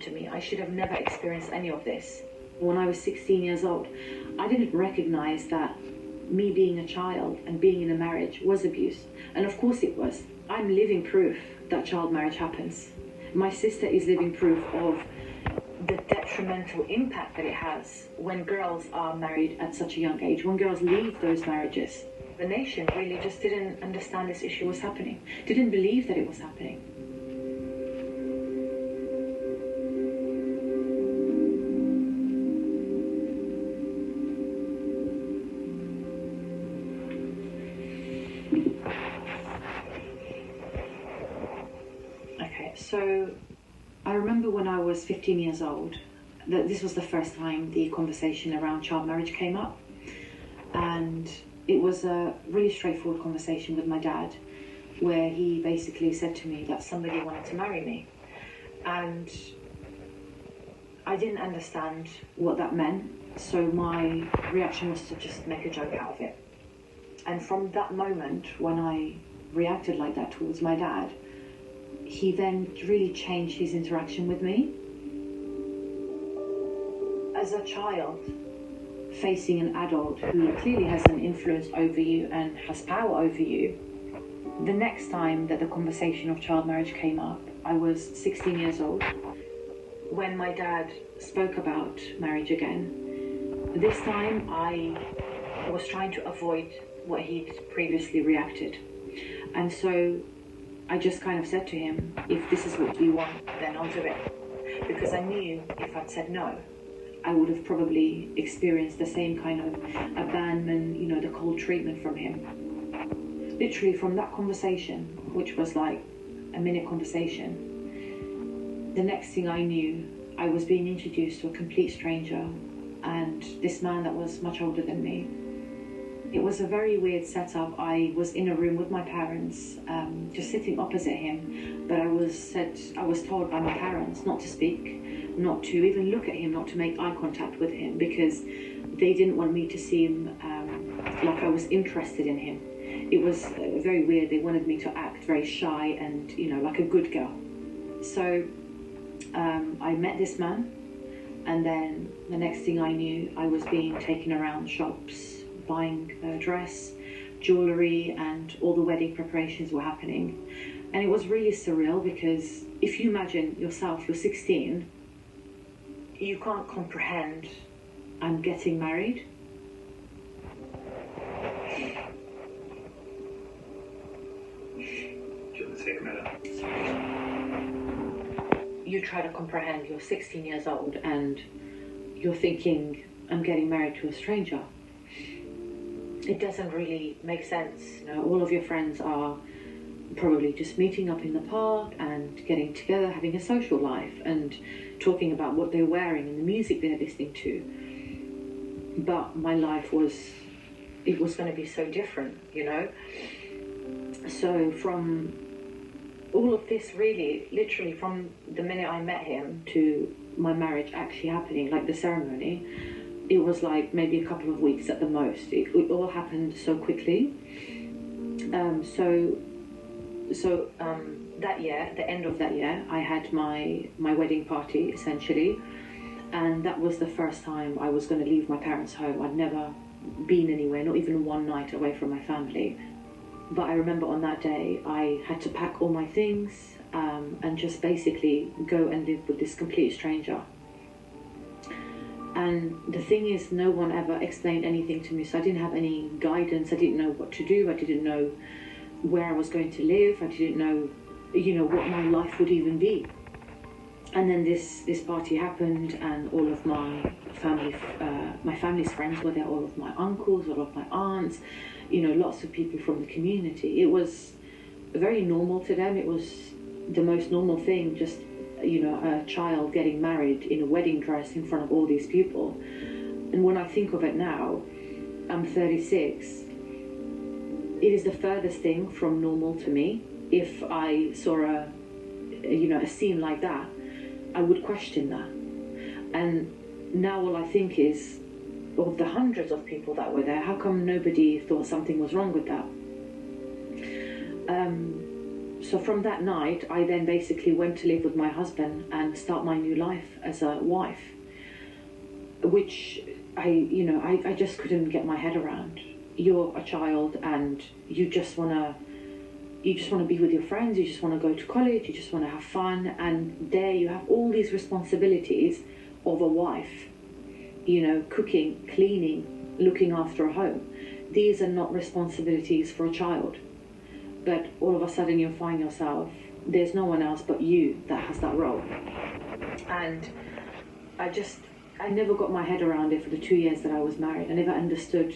to me. I should have never experienced any of this. When I was 16 years old, I didn't recognize that me being a child and being in a marriage was abuse. And of course it was. I'm living proof that child marriage happens. My sister is living proof of the detrimental impact that it has when girls are married at such a young age, when girls leave those marriages. The nation really just didn't understand this issue was happening, didn't believe that it was happening. So I remember when I was 15 years old, that this was the first time the conversation around child marriage came up. And it was a really straightforward conversation with my dad, where he basically said to me that somebody wanted to marry me. And I didn't understand what that meant, so my reaction was to just make a joke out of it. And from that moment, when I reacted like that towards my dad, he then really changed his interaction with me. As a child, facing an adult who clearly has an influence over you and has power over you, the next time that the conversation of child marriage came up, I was 16 years old. When my dad spoke about marriage again, this time I was trying to avoid what he'd previously reacted. And so I just kind of said to him, if this is what you want, then I'll do it. Because I knew if I'd said no, I would have probably experienced the same kind of abandonment, you know, the cold treatment from him. Literally from that conversation, which was like a minute conversation, the next thing I knew, I was being introduced to a complete stranger, and this man that was much older than me. It was a very weird setup. I was in a room with my parents, just sitting opposite him, but I was told by my parents not to speak, not to even look at him, not to make eye contact with him, because they didn't want me to seem like I was interested in him. It was very weird. They wanted me to act very shy and, you know, like a good girl. So I met this man, and then the next thing I knew, I was being taken around shops, buying a dress, jewellery, and all the wedding preparations were happening. And it was really surreal, because if you imagine yourself, you're 16, you can't comprehend I'm getting married. You try to comprehend, you're 16 years old and you're thinking, I'm getting married to a stranger. It doesn't really make sense. You know, all of your friends are probably just meeting up in the park and getting together, having a social life and talking about what they're wearing and the music they're listening to. But my life was going to be so different, you know. So from all of this, really, literally from the minute I met him to my marriage actually happening, like the ceremony, it was like maybe a couple of weeks at the most. It all happened so quickly. So that year, the end of that year, I had my wedding party, essentially. And that was the first time I was going to leave my parents' home. I'd never been anywhere, not even one night away from my family. But I remember on that day, I had to pack all my things and just basically go and live with this complete stranger. And the thing is, no one ever explained anything to me, so I didn't have any guidance. I didn't know what to do. I didn't know where I was going to live. I didn't know, you know, what my life would even be. And then this party happened, and all of my family's friends were there, all of my uncles, all of my aunts, you know, lots of people from the community. It was very normal to them. It was the most normal thing, just, you know, a child getting married in a wedding dress in front of all these people. And when I think of it now, I'm 36. It is the furthest thing from normal to me. If I saw a scene like that, I would question that. And now all I think is, of the hundreds of people that were there, how come nobody thought something was wrong with that? So So from that night, I then basically went to live with my husband and start my new life as a wife, which I just couldn't get my head around. You're a child and you just want to be with your friends, you just want to go to college, you just want to have fun, and there you have all these responsibilities of a wife, cooking, cleaning, looking after a home. These are not responsibilities for a child. But all of a sudden you find yourself, there's no one else but you that has that role. And I never got my head around it for the 2 years that I was married. I never understood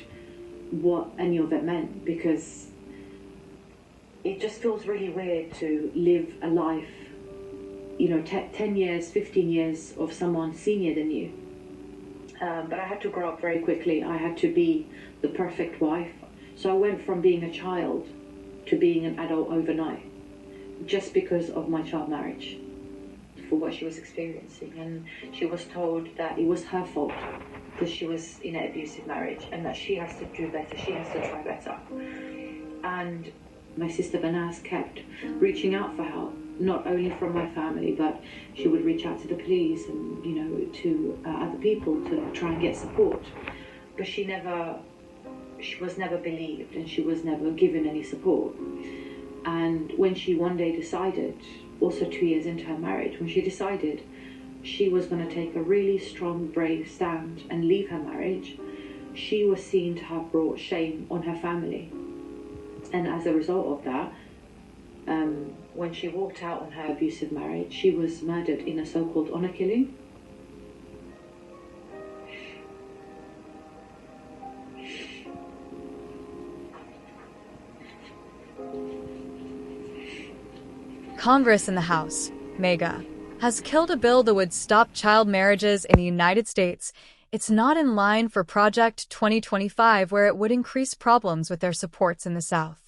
what any of it meant, because it just feels really weird to live a life, 10 years, 15 years of someone senior than you. But I had to grow up very quickly. I had to be the perfect wife. So I went from being a child to being an adult overnight, just because of my child marriage, for what she was experiencing. And she was told that it was her fault because she was in an abusive marriage, and that she has to do better, she has to try better. And my sister Banaz kept reaching out for help, not only from my family, but she would reach out to the police and to other people to try and get support. But she was never believed, and she was never given any support. And when she one day decided, also 2 years into her marriage, when she decided she was going to take a really strong, brave stand and leave her marriage, she was seen to have brought shame on her family. And as a result of that, when she walked out on her abusive marriage, she was murdered in a so-called honor killing. Congress in the House, MAGA, has killed a bill that would stop child marriages in the United States. It's not in line for Project 2025, where it would increase problems with their supports in the South.